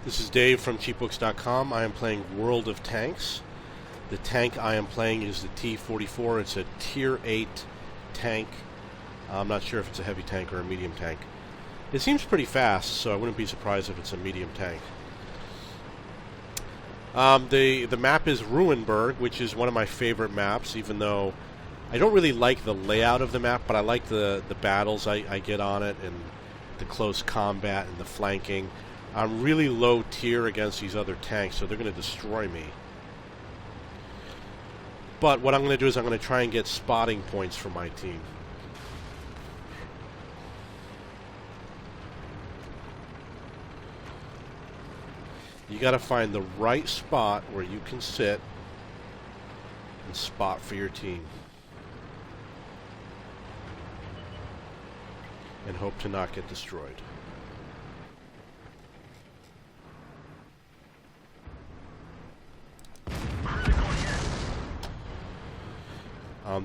This is Dave from cheapbooks.com. I am playing World of Tanks. The tank I am playing is the T-44. It's a Tier 8 tank. I'm not sure if it's a heavy tank or a medium tank. It seems pretty fast, so I wouldn't be surprised if it's a medium tank. The map is Ruinberg, which is one of my favorite maps, even though I don't really like the layout of the map, but I like the battles I get on it and the close combat and the flanking. I'm really low tier against these other tanks, so they're going to destroy me. But what I'm going to do is I'm going to try and get spotting points for my team. You got to find the right spot where you can sit and spot for your team. And hope to not get destroyed.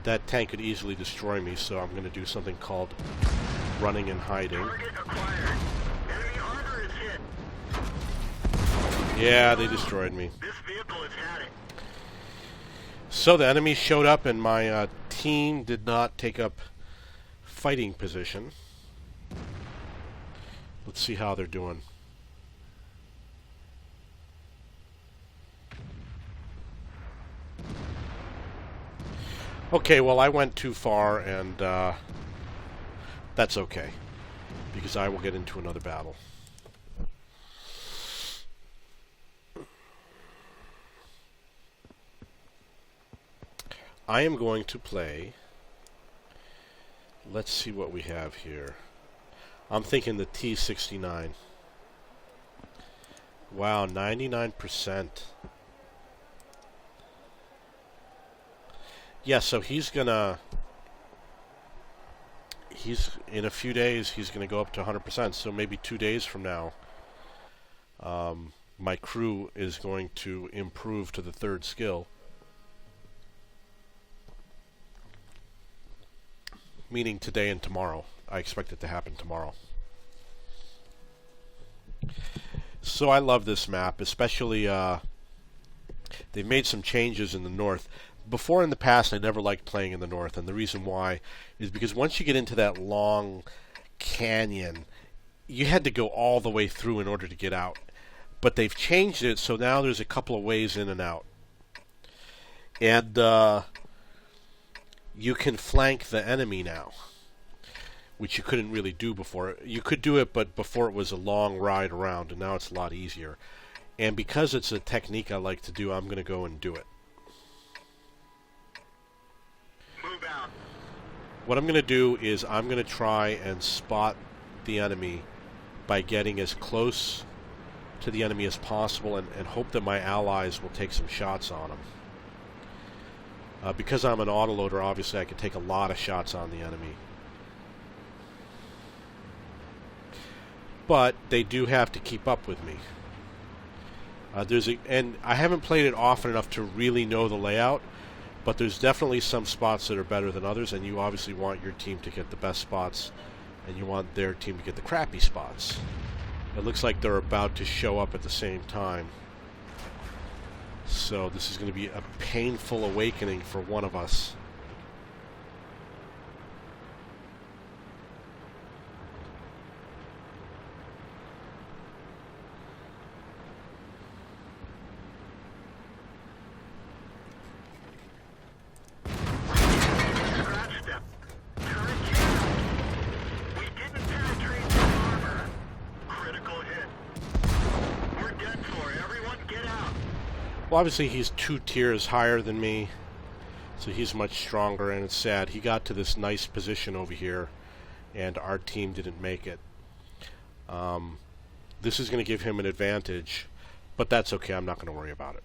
That tank could easily destroy me, so I'm going to do something called running and hiding. Yeah, they destroyed me. So the enemy showed up, and my team did not take up fighting position. Let's see how they're doing. Okay, well, I went too far, and that's okay, because I will get into another battle. I am going to play... Let's see what we have here. I'm thinking the T-69. Wow, 99%. Yeah, so he's gonna... in a few days, he's gonna go up to 100%, so maybe 2 days from now, my crew is going to improve to the 3rd skill. Meaning today and tomorrow. I expect it to happen tomorrow. So I love this map, especially they've made some changes in the north. Before, in the past, I never liked playing in the north, and the reason why is because once you get into that long canyon, you had to go all the way through in order to get out. But they've changed it, so now there's a couple of ways in and out. And you can flank the enemy now, which you couldn't really do before. You could do it, but before it was a long ride around, and now it's a lot easier. And because it's a technique I like to do, I'm going to go and do it. What I'm going to do is I'm going to try and spot the enemy by getting as close to the enemy as possible and hope that my allies will take some shots on him. Because I'm an autoloader, obviously I can take a lot of shots on the enemy. But they do have to keep up with me. And I haven't played it often enough to really know the layout, but there's definitely some spots that are better than others, and you obviously want your team to get the best spots, and you want their team to get the crappy spots. It looks like they're about to show up at the same time. So this is going to be a painful awakening for one of us. Well, obviously he's 2 tiers higher than me, so he's much stronger, and it's sad. He got to this nice position over here, and our team didn't make it. This is going to give him an advantage, but that's okay. I'm not going to worry about it.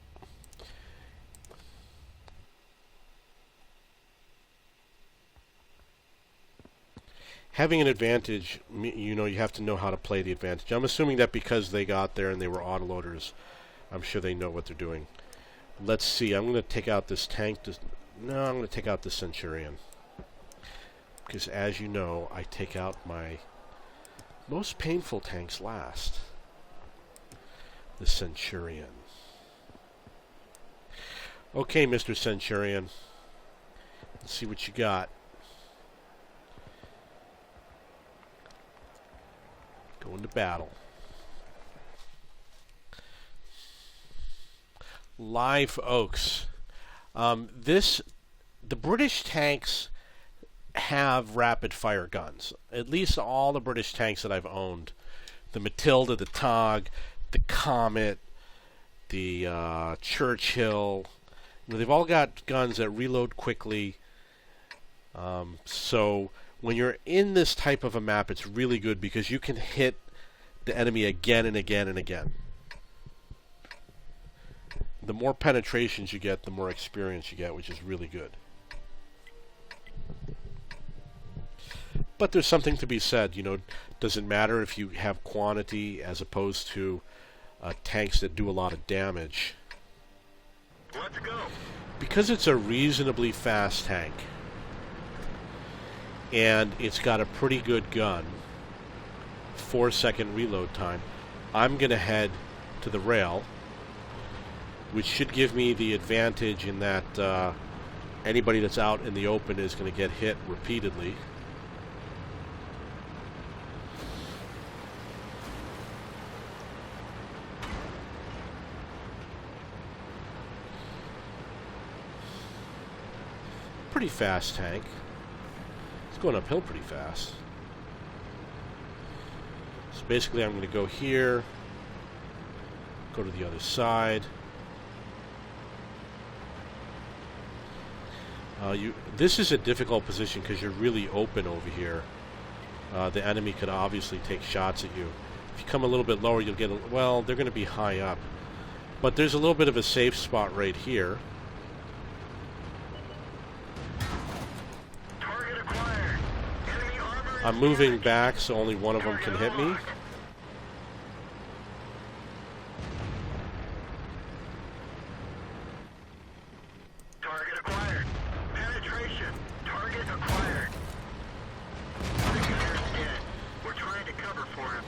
Having an advantage, you know, you have to know how to play the advantage. I'm assuming that because they got there and they were autoloaders, I'm sure they know what they're doing. Let's see. I'm going to take out this tank. No, I'm going to take out the Centurion. Because as you know, I take out my most painful tanks last. the Centurion. Okay, Mr. Centurion. Let's see what you got. Go into battle. Live Oaks. The British tanks have rapid fire guns. At least all the British tanks that I've owned. The Matilda, the Tog, the Comet, the Churchill. They've all got guns that reload quickly. So when you're in this type of a map, it's really good because you can hit the enemy again and again and again. The more penetrations you get, the more experience you get, which is really good. But there's something to be said, does it matter if you have quantity as opposed to tanks that do a lot of damage? Let's go. Because it's a reasonably fast tank, and it's got a pretty good gun, 4-second reload time, I'm going to head to the rail, which should give me the advantage in that anybody that's out in the open is going to get hit repeatedly. Pretty fast tank. It's going uphill pretty fast. So basically I'm going to go here, go to the other side. This is a difficult position because you're really open over here. The enemy could obviously take shots at you. If you come a little bit lower, you'll get well, they're going to be high up. But there's a little bit of a safe spot right here. Target acquired. Enemy armor. I'm moving back so only one of them can hit me. Target acquired. Penetration. Target acquired. The gunner's dead. We're trying to cover for him.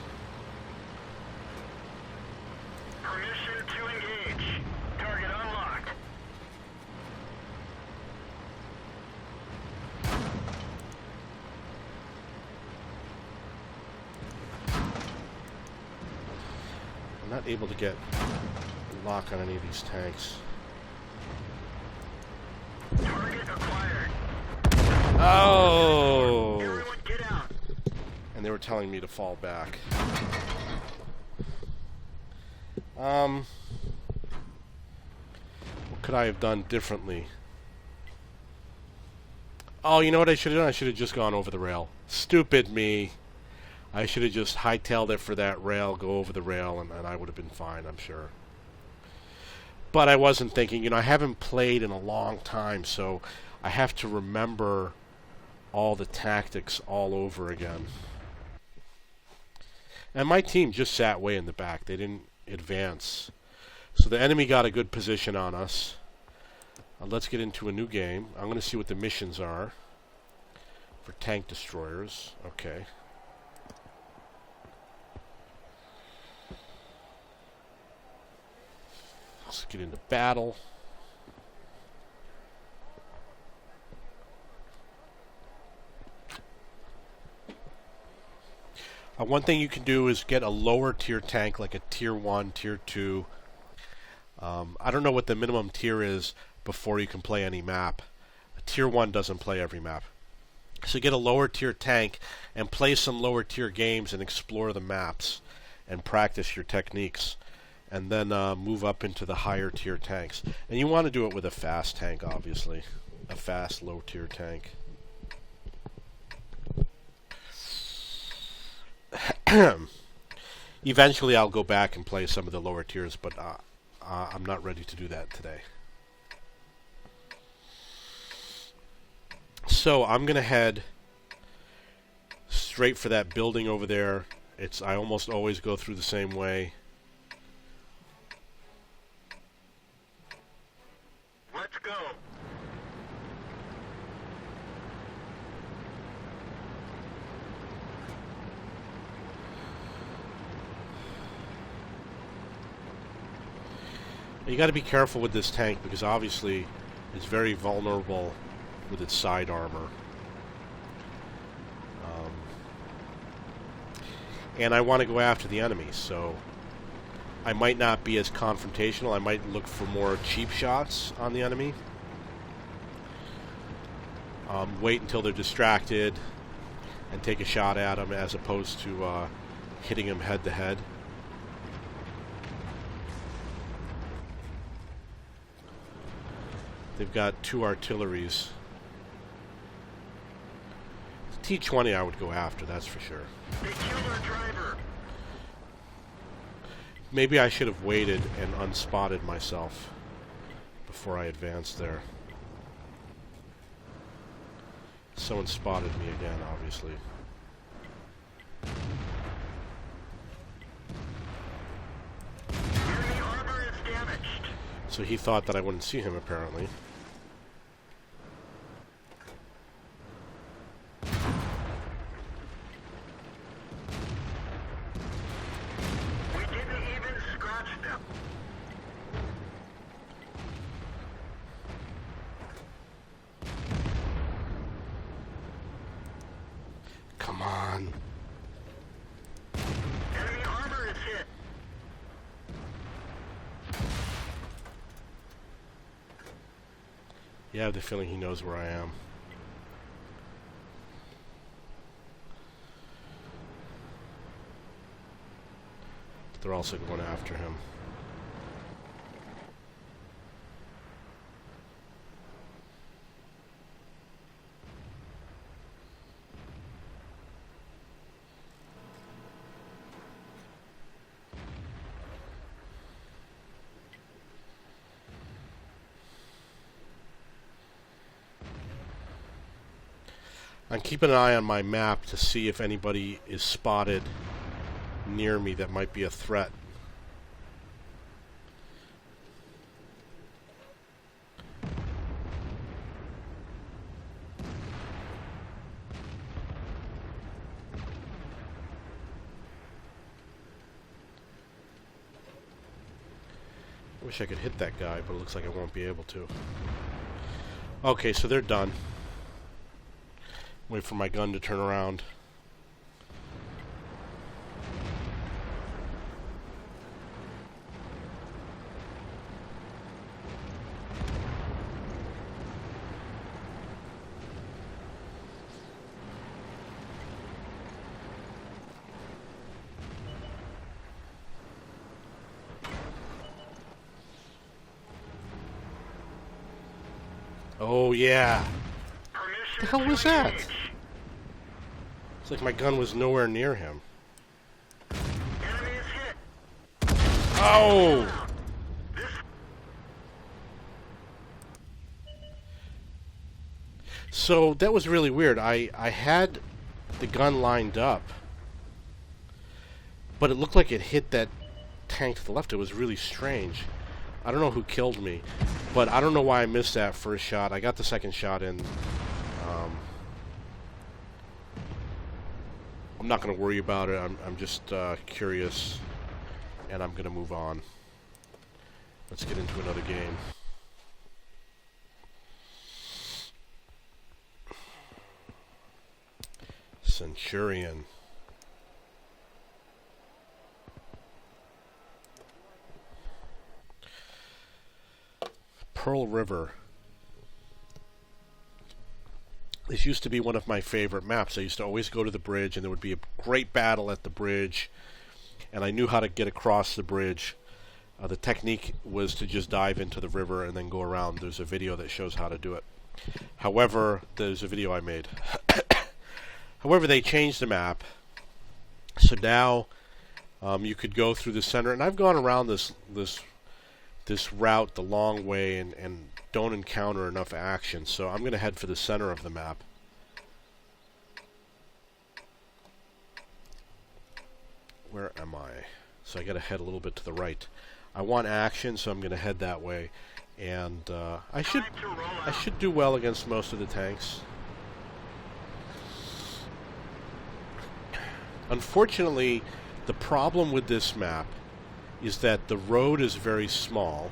Permission to engage. Target unlocked. I'm not able to get a lock on any of these tanks. Target acquired. Oh! Everyone get out. And they were telling me to fall back. What could I have done differently? Oh, you know what I should have done? I should have just gone over the rail. Stupid me. I should have just hightailed it for that rail, go over the rail, and I would have been fine, I'm sure. But I wasn't thinking, I haven't played in a long time, so I have to remember all the tactics all over again. And my team just sat way in the back. They didn't advance. So the enemy got a good position on us. Let's get into a new game. I'm going to see what the missions are for tank destroyers. Okay. Let's get into battle. One thing you can do is get a lower tier tank, like a tier 1, tier 2. I don't know what the minimum tier is before you can play any map. A tier 1 doesn't play every map. So get a lower tier tank and play some lower tier games and explore the maps and practice your techniques. And then move up into the higher tier tanks. And you want to do it with a fast tank, obviously. A fast, low tier tank. Eventually I'll go back and play some of the lower tiers, but I'm not ready to do that today. So I'm going to head straight for that building over there. I almost always go through the same way. Let's go. You got to be careful with this tank because obviously it's very vulnerable with its side armor. And I want to go after the enemy, so I might not be as confrontational. I might look for more cheap shots on the enemy. Wait until they're distracted and take a shot at them as opposed to hitting them head to head. They've got 2 artilleries. The T-20 I would go after, that's for sure. They killed our driver. Maybe I should have waited and unspotted myself before I advanced there. Someone spotted me again, obviously. Enemy armor is damaged. So he thought that I wouldn't see him, apparently. We didn't even scratch them. Come on. Enemy armor is hit. Yeah, I have the feeling he knows where I am. They're also going after him. I'm keeping an eye on my map to see if anybody is spotted near me that might be a threat. I wish I could hit that guy, but it looks like I won't be able to. Okay, so they're done. Wait for my gun to turn around. Oh yeah. What the hell was that? It's like my gun was nowhere near him. Enemy is hit. Oh! So that was really weird. I had the gun lined up, but it looked like it hit that tank to the left. It was really strange. I don't know who killed me, but I don't know why I missed that first shot. I got the second shot in. I'm not going to worry about it. I'm just curious, and I'm going to move on. Let's get into another game. Centurion. Pearl River. This used to be one of my favorite maps. I used to always go to the bridge, and there would be a great battle at the bridge, and I knew how to get across the bridge. The technique was to just dive into the river and then go around. There's a video that shows how to do it. However, there's a video I made. However, they changed the map, so now you could go through the center, and I've gone around this route the long way and don't encounter enough action, so I'm going to head for the center of the map. Where am I? So I got to head a little bit to the right. I want action, so I'm going to head that way, and I should do well against most of the tanks. Unfortunately, the problem with this map is that the road is very small,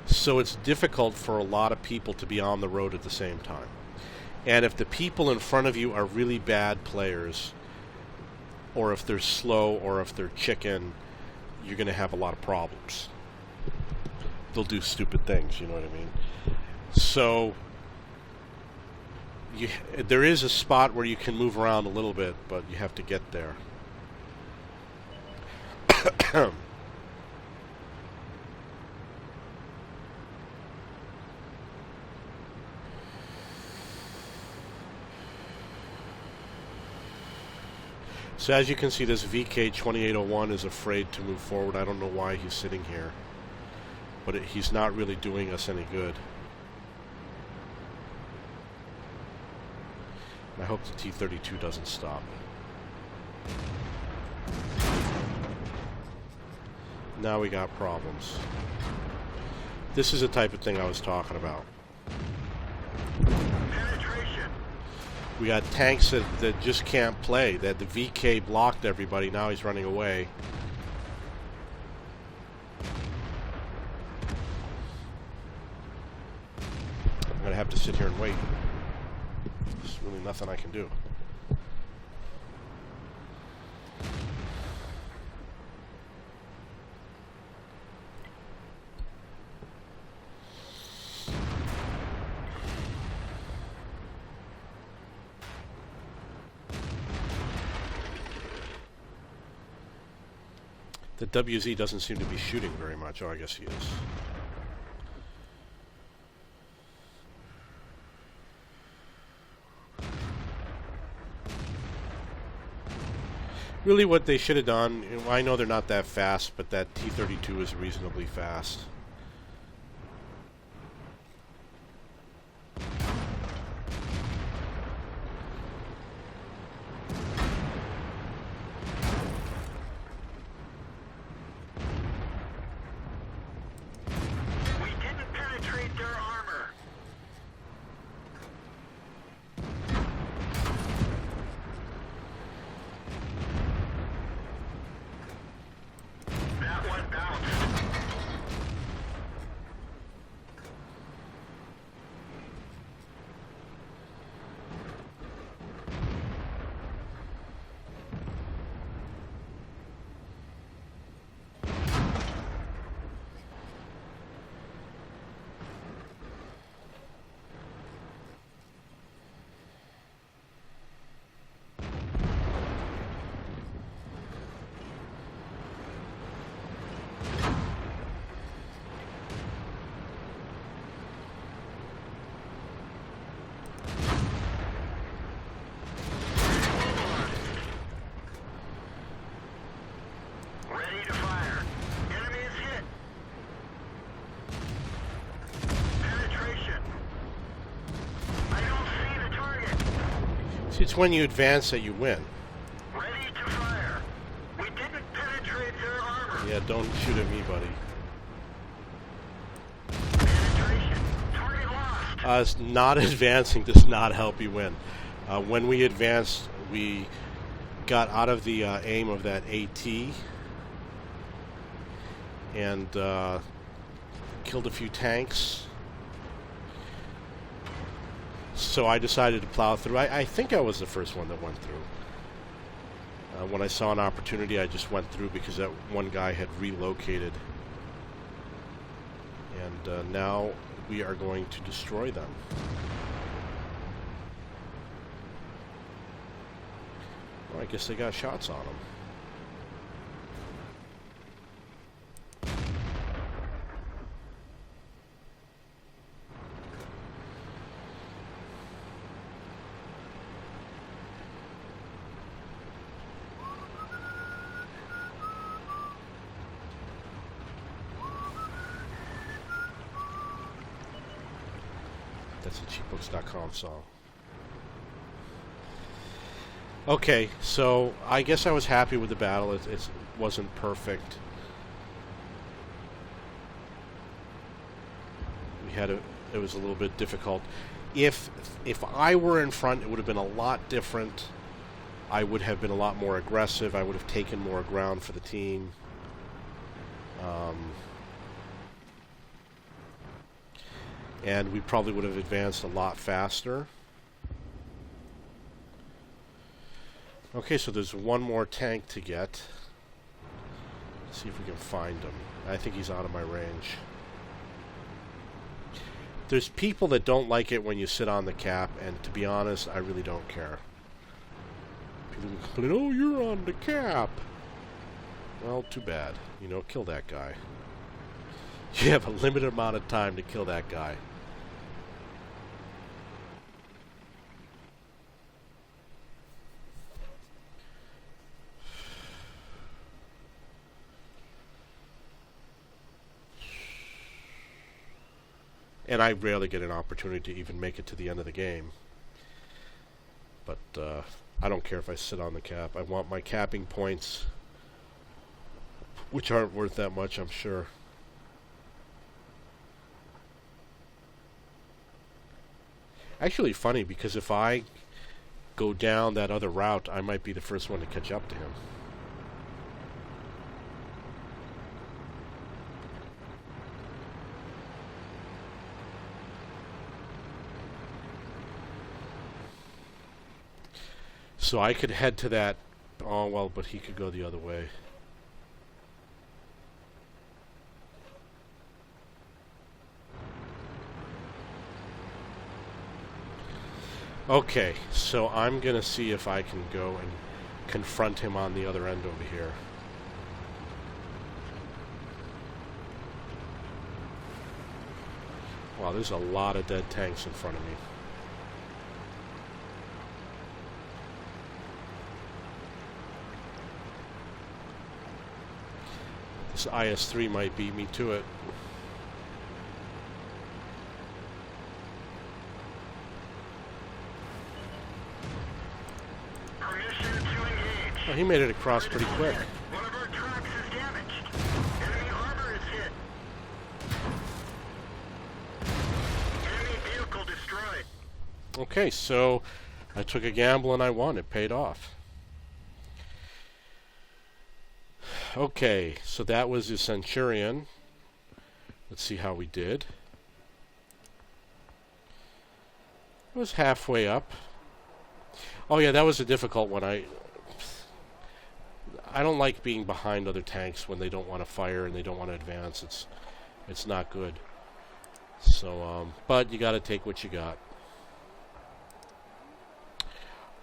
So it's difficult for a lot of people to be on the road at the same time. And if the people in front of you are really bad players, or if they're slow, or if they're chicken, you're going to have a lot of problems. They'll do stupid things, you know what I mean? So there is a spot where you can move around a little bit, but you have to get there. So as you can see, this VK2801 is afraid to move forward. I don't know why he's sitting here, but he's not really doing us any good. I hope the T-32 doesn't stop. Now we got problems. This is the type of thing I was talking about. We got tanks that just can't play. That the VK blocked everybody. Now he's running away. I'm going to have to sit here and wait. There's really nothing I can do. The WZ doesn't seem to be shooting very much. Oh, I guess he is. Really what they should have done, I know they're not that fast, but that T-32 is reasonably fast. It's when you advance that you win. Ready to fire. We didn't penetrate their armor. Yeah, don't shoot at me, buddy. Penetration. Target lost. Not advancing does not help you win. When we advanced, we got out of the aim of that AT and killed a few tanks. So I decided to plow through. I think I was the first one that went through. When I saw an opportunity, I just went through because that one guy had relocated. And now we are going to destroy them. Well, I guess they got shots on them. That's a cheapbooks.com song. Okay, so I guess I was happy with the battle. It wasn't perfect. It was a little bit difficult. If I were in front, it would have been a lot different. I would have been a lot more aggressive. I would have taken more ground for the team. and we probably would have advanced a lot faster. Okay, so there's one more tank to get. Let's see if we can find him. I think he's out of my range. There's people that don't like it when you sit on the cap, and to be honest, I really don't care. People complain, oh, you're on the cap. Well, too bad. You know, kill that guy. You have a limited amount of time to kill that guy. And I rarely get an opportunity to even make it to the end of the game. But I don't care if I sit on the cap. I want my capping points, which aren't worth that much, I'm sure. Actually funny, because if I go down that other route, I might be the first one to catch up to him. So I could head to that... Oh, well, but he could go the other way. Okay, so I'm going to see if I can go and confront him on the other end over here. Wow, there's a lot of dead tanks in front of me. This IS-3 might beat me to it. Permission to engage. Oh, he made it across pretty quick. One of our tracks is damaged. Enemy armor is hit. Enemy vehicle destroyed. Okay, so I took a gamble and I won. It paid off. Okay, so that was the Centurion. Let's see how we did. It was halfway up. Oh yeah, that was a difficult one. I don't like being behind other tanks when they don't want to fire and they don't want to advance. It's not good. So, but you got to take what you got.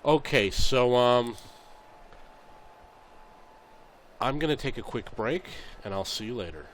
Okay, so I'm going to take a quick break, and I'll see you later.